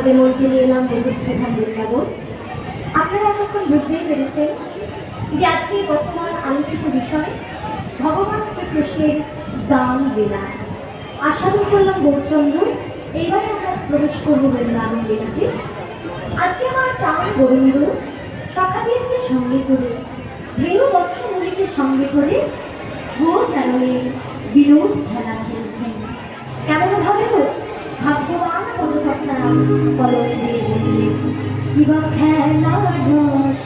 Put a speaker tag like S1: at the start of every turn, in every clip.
S1: আপনাদের মধ্যে নিয়ে এলাম বন্ধুশ্রীধাম বৃন্দাবন। আপনারা এতক্ষণ বুঝতেই পেরেছেন যে আজকে বর্তমান আলোচিত বিষয় ভগবান শ্রীকৃষ্ণের দান লীলা। আস্বাদন করলাম গৌরচন্দ্র। এইবারে আমরা প্রবেশ করবো বৃন্দাবন লীলাতে। আজকে আমার প্রাণ গোবিন্দ সখাদেরকে সঙ্গে করে, ধেনু বৎসমূলিকে সঙ্গে করে গোচারণে বিনোদ খেলা খেলছেন। কেমন ভাবে হোক ভাগ্যবান পদকর্তা কলম দিয়ে বললেন, কিবা খেলা রস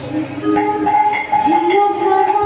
S1: ছিল রাধা